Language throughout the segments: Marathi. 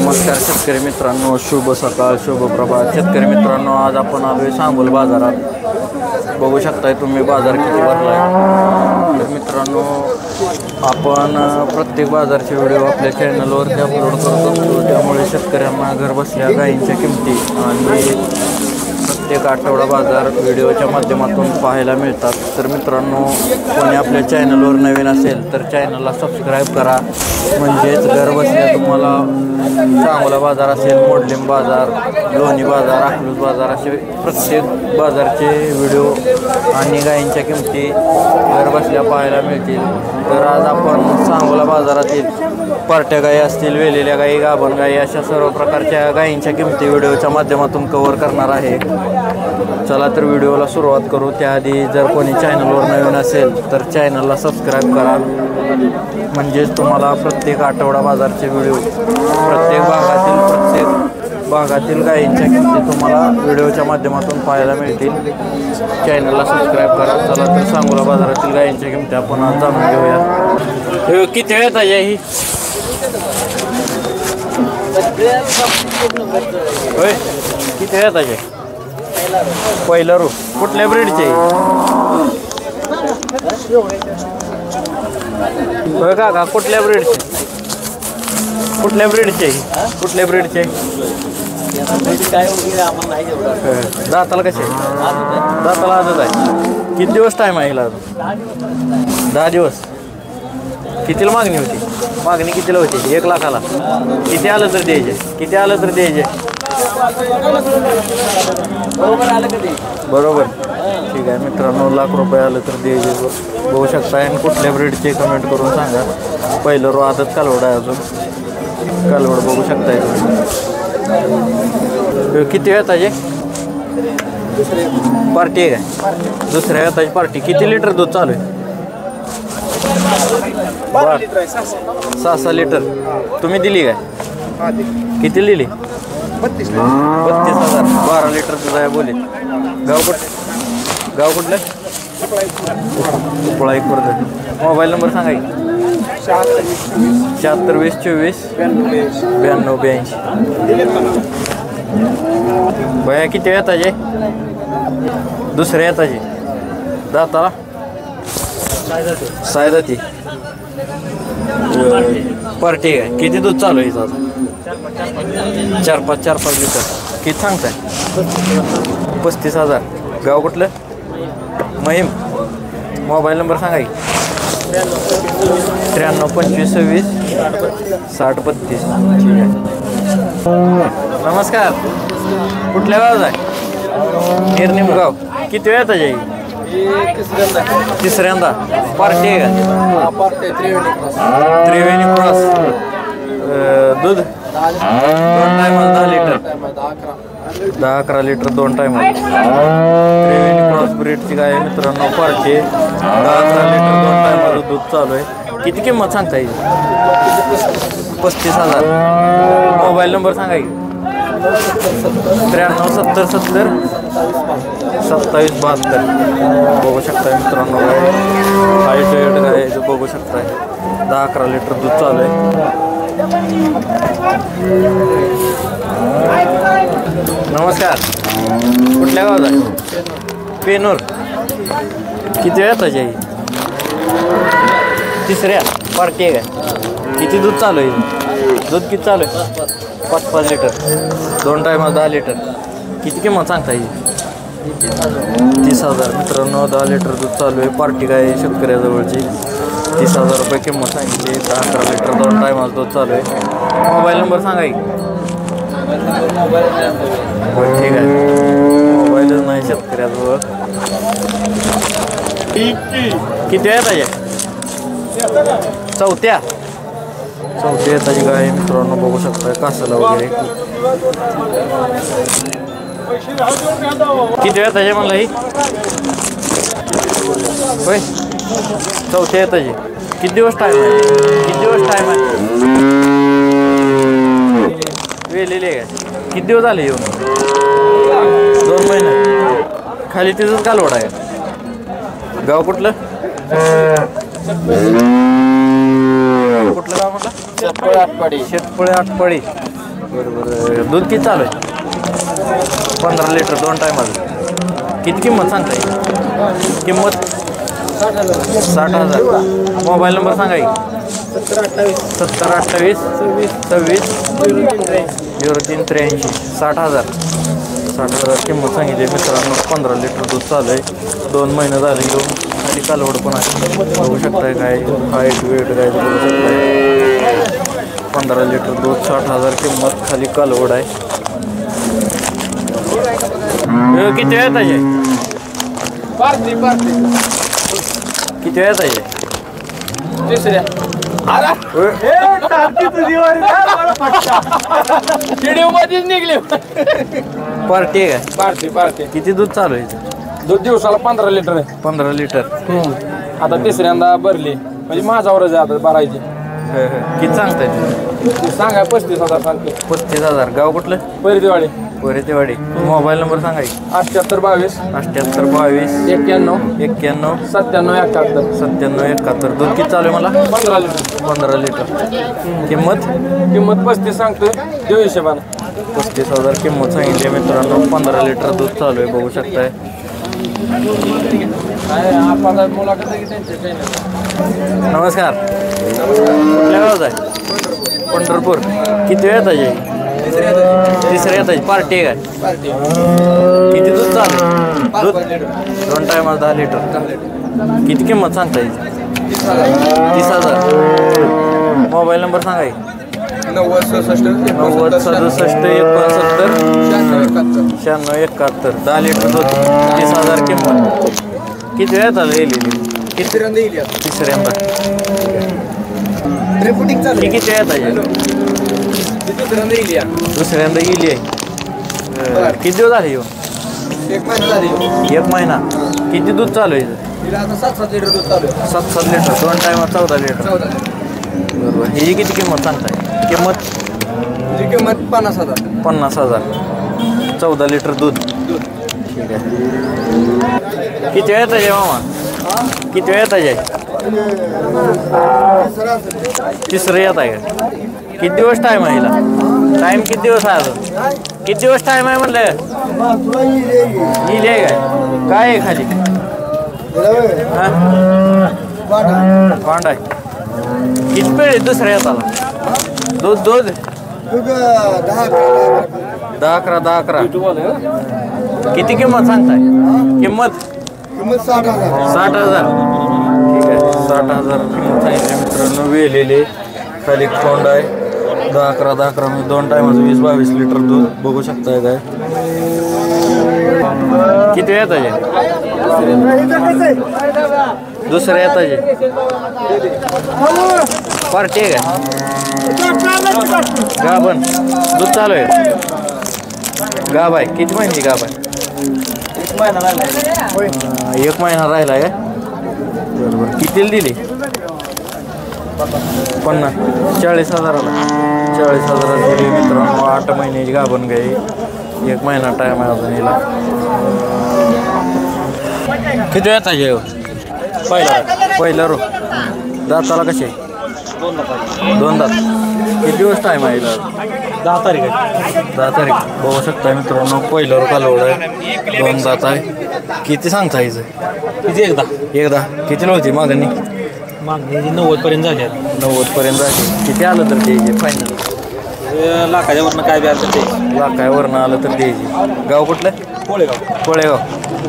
नमस्कार शेतकरी मित्रांनो, शुभ सकाळ, शुभ प्रभात. शेतकरी मित्रांनो, आज आपण आलोय सांगोल बाजारात. बघू शकताय तुम्ही बाजार किती भरलाय. तर मित्रांनो, आपण प्रत्येक बाजारचे व्हिडिओ आपल्या चॅनलवरती अपलोड करत असतो. त्यामुळे शेतकऱ्यांना घर बसल्या गायींच्या किमती आणि प्रत्येक आठवडा बाजार व्हिडिओच्या माध्यमातून पाहायला मिळतात. तर मित्रांनो, कोणी आपल्या चॅनलवर नवीन असेल तर चॅनलला सबस्क्राईब करा. म्हणजेच घर बसल्या तुम्हाला सांगोला बाजार असेल, मोडलिंब बाजार, लोणी बाजार, अकलूज बाजार असे प्रत्येक बाजारचे व्हिडिओ आणि गायींच्या किमती घर बसल्या पाहायला मिळतील. तर आज आपण सांगोला बाजारातील पार्ट्या गायी असतील, वेलेल्या गायी, गाभण गायी अशा सर्व प्रकारच्या गायींच्या किमती व्हिडिओच्या माध्यमातून कव्हर करणार आहे. चला तर व्हिडिओला सुरुवात करू. त्याआधी जर कोणी चॅनलवर नवीन असेल तर चॅनलला सबस्क्राईब करा. म्हणजेच तुम्हाला प्रत्येक आठवडा बाजारचे व्हिडिओ प्रत्येक भागातील गायींच्या किमती तुम्हाला व्हिडिओच्या माध्यमातून पाहायला मिळतील. चॅनलला सबस्क्राईब करा. चला तर सांगोला बाजारातील गायींच्या किमती आपण आज जाणून घेऊया. किती वेळ ताजी ही होय? किती वेळ ताजी? पहिला रू. कुठल्या ब्रीडचे होय का? कुठल्या ब्रीडचे? कुठल्या ब्रीडचे? कुठल्या ब्रीडचे? दाताला कसे? दाताला आजच आहे. किती दिवस टाईम आहे हिला? 10 दिवस. कितीला मागणी होती? मागणी कितीला होती? 1 लाखाला. किती आलं तर द्यायचे? किती आलं तर द्यायचे? बरोबर. ठीक आहे मित्रांनो, ₹1,00,000 आलं तर द्यायचे. बघू शकता. आणि कुठल्या ब्रीडचे कमेंट करून सांगा. पहिलं रो आदत कालवड आहे. अजून कालवड बघू शकताय तुम्ही. किती वेळ ताजे? पार्टी आहे काय? दुसऱ्या वेळाची पार्टी. किती लिटर दूध चालू आहे? 6 लिटर. तुम्ही दिली काय? किती दिली? 32,000. 12 लिटर दूध आहे बोली. गाव कुठलं? उपळा एक वर्ध. मोबाईल नंबर सांगा की. 76 20 24 92 82. भया किती येत आहे? दुसऱ्या येत आहे. दाताला सायदाती. पार्टी आहे. किती दूध चालू आहे हिचं? 4-5 लिटर. किती सांगताय? 35,000. गाव कुठलं? महिम. मोबाईल नंबर सांगा की. 93 25 26 60 32. ठीक आहे. नमस्कार. कुठल्या गावात आहे? निर्निमगाव. किती वेळ येत आहे? तिसऱ्यांदा. पार्टी आहे का? त्रिवेणी क्रॉस. दूध 2 टायमाला 10 लिटर. 10-11 लिटर 2 टायमाला. त्रिवेणी क्रॉस ब्रीडची गाय आहे मित्रांनो. पार्टी 10-11 लिटर 2 टायमाला दूध चालू आहे. किती किंमत सांगता येईल? 35,000. मोबाईल नंबर सांगा की. 93 70 70 27 72. बघू शकताय मित्रांनो. हाईट गाय बघू शकताय. 10-11 लिटर दूध चालू आहे. नमस्कार. कुठल्या गावात आहे? पेनूर. किती वेळ ताजी आहे? तिसऱ्या. पार्टी आहे काय? किती दूध चालू आहे? दूध किती चालू आहे? 5-5 लिटर 2 टायमाला 10 लिटर. किती किंमत सांगता येईल? 30,000. मित्रांनो, 10 लिटर दूध चालू आहे. पार्टी काय शेतकऱ्याजवळची. 30,000 रुपये किंमत सांगितली. 10-11 लिटर 2 टायमाला दूध चालू आहे. मोबाईल नंबर सांगा की. ठीक आहे. मोबाईलच नाही शेतकऱ्याजवळ. किती वेळ ताजे? चौथ्या येताची गाय मित्रांनो. बघू शकता. कासाला वगैरे. किती वेळ ताजे म्हणला ही? होय, चौथ्या येताची. किती दिवस टाईम आहे? वेलेली आहे का? किती दिवस झाले येऊन? 2 महिने. खाली तिथंच कालवड आहे. गाव कुठलं? कुठलं गाव म्हटलं? शेतपळे आटपाडी. बरोबर. दूध किती चालू आहे? 15 लिटर 2 टायमाला. किती किंमत सांगता येईल? किंमत 60,000. मोबाईल नंबर सांगा की. 70 28 26 0383. 60,000 किंमत सांगितली मित्रांनो. 15 लिटर दूध चालू आहे. 2 महिने झाले घेऊन. खाली कालवड पण आहे, बघू शकताय. काय हाईट वेट काय बघू शकताय. 15 लिटर दूध 60,000 किंमत. खाली कालवड आहे. किती वेळ आहे? किती वेळ आहे? तिसऱ्या व्हिडिओ मध्येच निघले. पार्टी आहे काय? पार्टी. किती दूध चालू आहे? दूध दिवसाला 15 लिटर आहे. 15 लिटर. आता तिसऱ्यांदा भरली म्हणजे माझ्यावरच आहे आता भरायची. किती सांगताय तुम्ही? सांगा 35,000 सांगते. 35,000. गाव कुठलं? परिदेवाडी. परिदेवाडी. मोबाईल नंबर सांगा की. 78 22 78 22 91 91 97 71. 97 71. दूध किती चालू आहे मला? 15 लिटर. 15 लिटर. किंमत 35 सांगतोय देऊ हिशोबानं. 35,000 किंमत सांगितली मित्रांनो. 15 लिटर दूध चालू आहे, बघू शकताय. नमस्कार. कुठल्या गावात आहे? पंढरपूर. किती वेळ येताय? तिसऱ्या येताय. पार्टी आहे काय? किती दूध चालू आहे? दूध 2 टायमाला 10 लिटर. किती किंमत सांगता येईल? 30,000. मोबाईल नंबर सांगा की. 90 67 90 67 69 96 71. 10 लिटर दूध. 30,000 किंमत. किती वेळात आलं येईल? तिसऱ्यांदा. किती वेळात आहे? दुसऱ्यांदा येईल आहे. किती दिवस झाले येऊन? 1 महिना. किती दूध चालू आहे? 7-7 लिटर दूध चालू आहे. 7-7 लिटर. 2 टायमात 14 लिटर. बरोबर. ह्याची किती किंमत सांगताय? किंमत 50,000. 50,000. 14 लिटर दूध. ठीक आहे. किती वेळ येताय मामा? किती वेळ येताय? तिसरं येत आहे का? किती दिवस टाईम आहे हिला? टाईम किती दिवस आहे अजून? किती दिवस टाईम आहे म्हणलं? येईल आहे काय आहे खाली? भांडा आहे. किती पेळ दुसऱ्या येताला? दूध 10-11. किती किंमत सांगताय? किंमत 60,000. ठीक आहे. 60,000 किंमत सांगितली मित्रांनो. वेलेले खाली खोंड आहे. 10-11 म्हणजे 2 टायमाचं 20-22 लिटर दूध, बघू शकताय. काय किती येत आहे? दुसऱ्या येत आहे. पार्टी आहे का? गाभण दूध चालू आहे. गाभ आहे. किती महिन्याची गाभ आहे? 1 महिना लागला. 1 महिना राहिला आहे. बरोबर. कितीला दिली? 40,000. 40,000 दिली मित्रांनो. 8 महिन्याची गाभण गाई. 1 महिना टाईम आहे अजून हिला. किती येत आहे? पहिला रो. दाताला कसे? 2 दात. किती दिवस टाईम आहे हिला? 10 तारीख आहे. 10 तारीख. बघू शकता मित्रांनो. पहिला रो कालवड आहे. 2 दात आहे. किती सांगता यायचं? किती? एकदा. कितीला होती मागणी? 90 पर्यंत झाली. 90 पर्यंत झाली. किती आलं तर द्यायचे फायनल? लाखाच्या वरनं काय व्याज ते लाखावरनं आलं तर द्यायची. गाव कुठलं? कोळेगाव.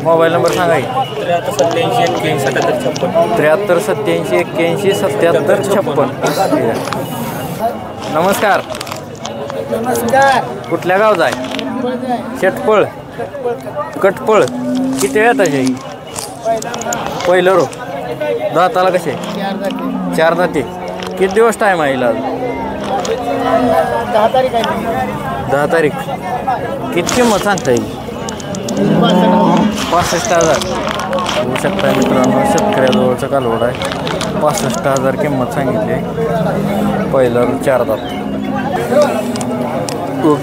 मोबाईल नंबर सांगा की. 73 87 81 77 56. ठीक आहे. नमस्कार. कुठल्या गावचा आहे? शेटपळ. कटपळ. किती वेळ आहे? पहिलं रो. दाताला कसे? 4 दाते. किती दिवस टाईम आहे हिला? 10 तारीख. किती किंमत सांगता येईल? 65,000. होऊ शकता मित्रांनो. शेतकऱ्याजवळचं कालवड आहे. 65,000 किंमत सांगितली. पहिला 4 दात.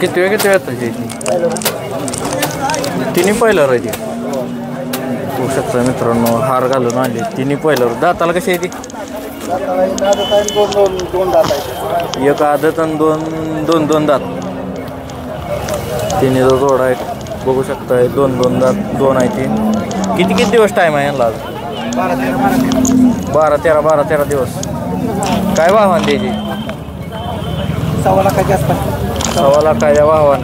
किती वेळ त्याची? तिन्ही पहिलं राहिली. होऊ शकता मित्रांनो. हार घालून आली. तिन्ही पहिलं. दाताला कशी आहे ती? 2 दात आहे. एक आदत आणि 2 दात. तिन्ही जो जोडा आहे बघू शकताय 2 दात 2 आहे ती. किती दिवस टाईम आहे यांना आज? 12-13 दिवस. काय वाहन द्यायची? 1.25 लाखाच्या आसपास. 1.25 लाखाच्या वाहन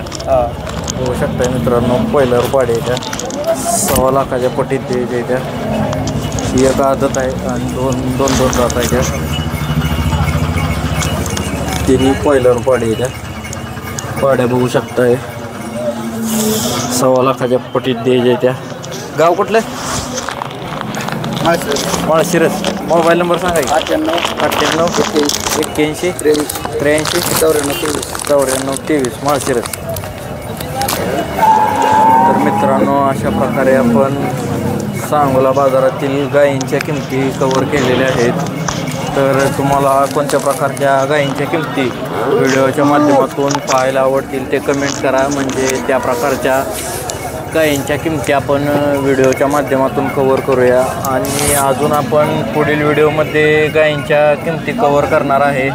बघू शकताय मित्रांनो. पहिल्या रुपाडी त्या 1.25 लाखाच्या पटीत द्यायच्या त्या. ही एक आदत आहे आणि दोन दात आहे त्या. तिन्ही पहिल्या रुपाडी त्या पाड्या बघू शकताय. 1.25 लाखाच्या पटीत द्यायच्या त्या. गाव कुठलं? माळशिरस. मोबाईल नंबर सांगा की. 98 81 83 94 23 माळशिरस. तर मित्रांनो अशा प्रकारे आपण सांगोला बाजारातील गायींच्या किमती कव्हर केलेल्या आहेत. तर तुम्हाला कोणत्या प्रकारच्या गायींच्या किमती व्हिडिओच्या माध्यमातून पाहायला आवडतील ते कमेंट करा. म्हणजे त्या प्रकारच्या गायींच्या किमती आपण व्हिडिओच्या माध्यमातून कव्हर करूया. आणि अजून आपण पुढील व्हिडिओमध्ये गायींच्या किमती कव्हर करणार आहे.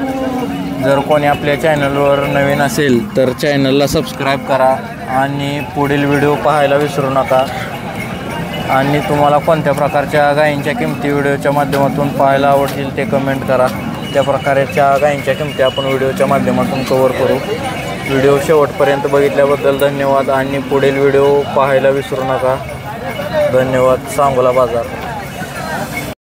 जर कोणी आपल्या चॅनलवर नवीन असेल तर चॅनलला सबस्क्राईब करा आणि पुढील व्हिडिओ पाहायला विसरू नका. आणि तुम्हाला कोणत्या प्रकारच्या गायींच्या किमती व्हिडिओच्या माध्यमातून पाहायला आवडतील ते कमेंट करा. त्या प्रकारच्या गायींच्या किमती आपण व्हिडिओच्या माध्यमातून कव्हर करू. व्हिडिओ शेवटपर्यंत बघितल्याबद्दल धन्यवाद आणि पुढील व्हिडिओ पाहायला विसरू नका. धन्यवाद. सांगोला बाजार.